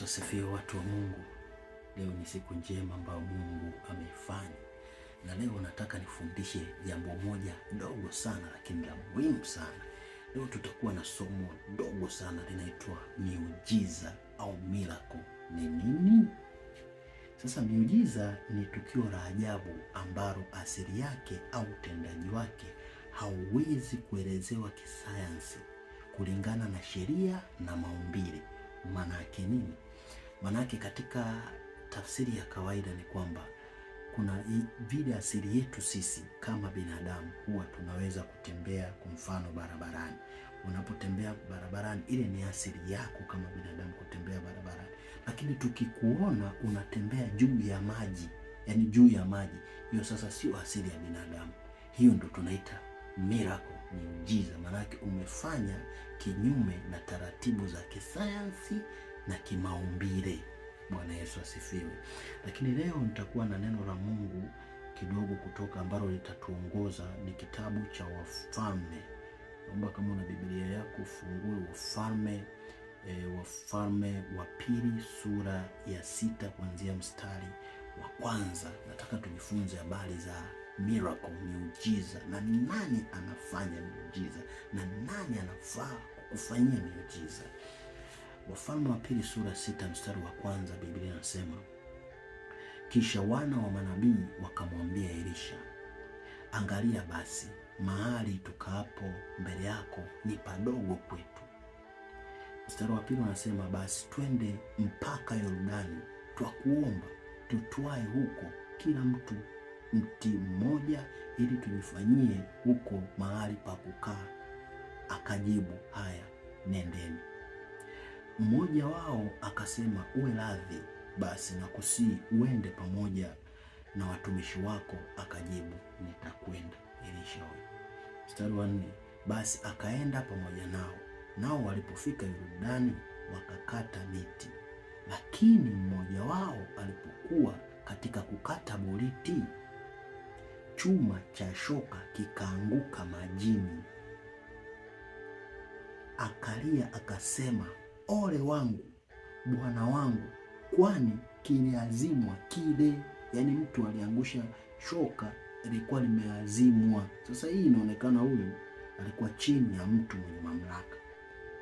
Yesu asifiwe, watu wa Mungu. Leo ni siku njema ambayo Mungu ameifanya, na leo nataka nifundishe jambo moja dogo sana, lakini la muhimu sana. Leo tutakuwa na somo dogo sana linaitwa miujiza au miracle. Ni nini? Sasa miujiza ni tukio la ajabu ambalo asili yake au utendaji wake hauwezi kuelezewa kisayansi kulingana na sheria na maumbile. Maana yake nini? Maana yake katika tafsiri ya kawaida ni kwamba kuna vile asili yetu sisi kama binadamu huwa tunaweza kutembea, kwa mfano barabarani. Unapotembea barabarani, ile ni asili yako kama binadamu kutembea barabarani. Lakini tukikuona unatembea juu ya maji, yani juu ya maji, hiyo sasa sio asili ya binadamu. Hiyo ndo tunaita miracle, miujiza. Maana yake umefanya kinyume na taratibu za kisayansi na kimaumbile. Bwana Yesu asifiwe. Lakini leo nitakuwa na neno la Mungu kidogo kutoka ambalo litatuongoza, ni kitabu cha Wafalme. Naomba kama una Biblia yako ufungue Wafalme wa pili sura ya 6 kuanzia mstari wa kwanza. Nataka tujifunze habari za miracle, miujiza, na ni nani anafanya miujiza na nani anafaa kufanyia miujiza. Wafalme wa pili sura 6 mstari wa kwanza, Biblia inasema, kisha wana wa manabii wakamwambia Elisha, angalia basi, mahali tukaapo mbele yako ni padogo kwetu. Mstari wa pili unasema, basi twende mpaka Yordani, twakuomba tutwae huko kila mtu mti mmoja, ili tulifanyie huko mahali pa kukaa. Akajibu, haya, nendeni. Mmoja wao akasema, uwe radhi basi nakusihi uende pamoja na watumishi wako. Akajibu, nitakwenda. Elisha huyo. Mstari wa 4, basi akaenda pamoja nao, nao walipofika Yordani wakakata miti. Lakini mmoja wao alipokuwa katika kukata boriti, chuma cha shoka kikaanguka majini. Akalia akasema, ole wangu bwana wangu, kwani kiliazimwa kile. Yaani mtu aliangusha shoka, ilikuwa limeazimwa. Sasa hii inaonekana huyu alikuwa chini ya mtu mwenye mamlaka.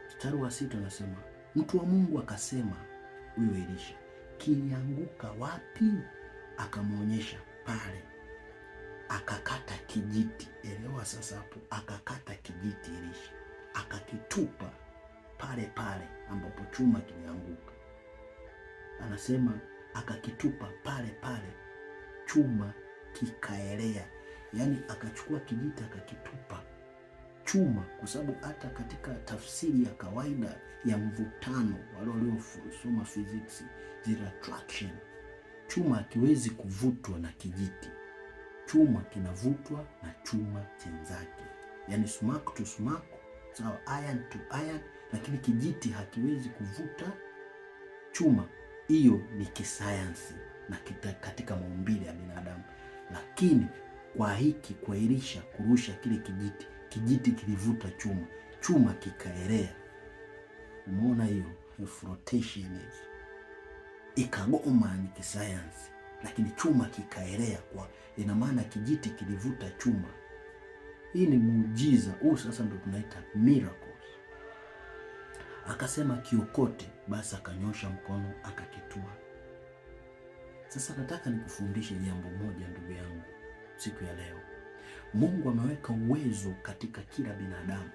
Mstari wa 6 anasema, mtu wa Mungu akasema huyo Elisha, kilianguka wapi? Akamwonyesha pale, akakata kijiti. Elewa sasa hapo, akakata kijiti Elisha, akakitupa pale pale ambapo chuma kilianguka. Anasema akakitupa pale pale, chuma kikaelea. Yaani akachukua kijiti akakitupa chuma, kwa sababu hata katika tafsiri ya kawaida ya mvutano, wale waliosoma physics, zile attraction, chuma hakiwezi kuvutwa na kijiti. Chuma kinavutwa na chuma chenzake, yaani smack to smack, sawa, iron to iron, lakini kijiti hakiwezi kuvuta chuma. Hiyo ni kisayansi na katika maumbile ya binadamu. Lakini kwa hiki kwa Elisha kurusha kile kijiti kilivuta chuma, chuma kikaelea. Umeona hiyo flotation ikagoma, ni kisayansi, lakini chuma kikaelea, kwa ina maana kijiti kilivuta chuma. Hii ni muujiza. Huu sasa ndo tunaita miracles. Akasema kiokote, basi akanyosha mkono akakitua. Sasa nataka nikufundishe jambo moja, ndugu yangu, siku ya leo. Mungu ameweka uwezo katika kila binadamu,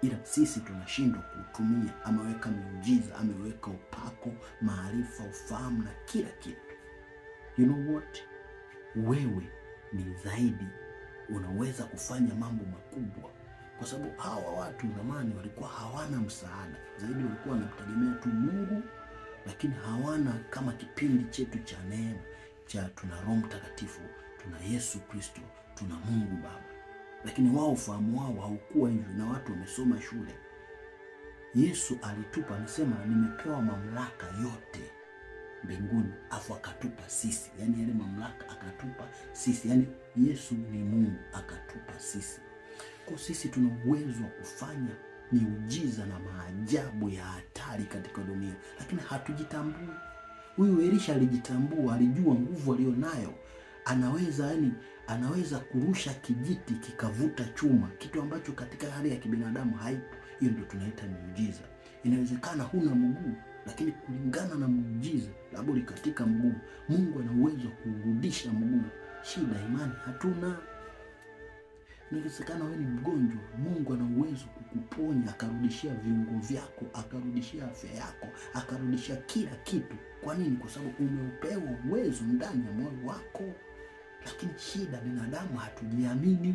ila sisi tunashindwa kuutumia. Ameweka miujiza, ameweka upako, maarifa, ufahamu na kila kitu. You know what? Wewe ni zaidi, unaweza kufanya mambo makubwa, kwa sababu hawa watu zamani walikuwa hawana msaada zaidi, walikuwa wanamtegemea tu Mungu, lakini hawana kama kipindi chetu cha neema cha tuna Roho Mtakatifu, tuna Yesu Kristo, tuna Mungu Baba. Lakini wao ufahamu wao haukuwa hivyo, na watu wamesoma shule. Yesu alitupa, anasema nimepewa mamlaka yote mbinguni, afu akatupa sisi, yani ile mamlaka akatupa sisi. Yani Yesu ni Mungu akatupa sisi. Kwa sisi tuna uwezo wa kufanya miujiza na maajabu ya hatari katika dunia, lakini hatujitambui. Huyu Elisha alijitambua, alijua nguvu aliyonayo. Anaweza kurusha kijiti kikavuta chuma, kitu ambacho katika hali ya kibinadamu haipo. Hiyo ndio tunaita miujiza. Inawezekana huna mguu, lakini kulingana na muujiza labda katika mguu, Mungu ana uwezo wa kurudisha mguu. Shida imani hatuna. Inawezekana wewe ni mgonjwa, Mungu ana uwezo kukuponya, akarudishia viungo vyako, akarudishia afya yako, akarudishia kila kitu. Kwa nini? Kwa sababu umeupewa uwezo ndani ya moyo wako. Lakini shida binadamu hatujiamini.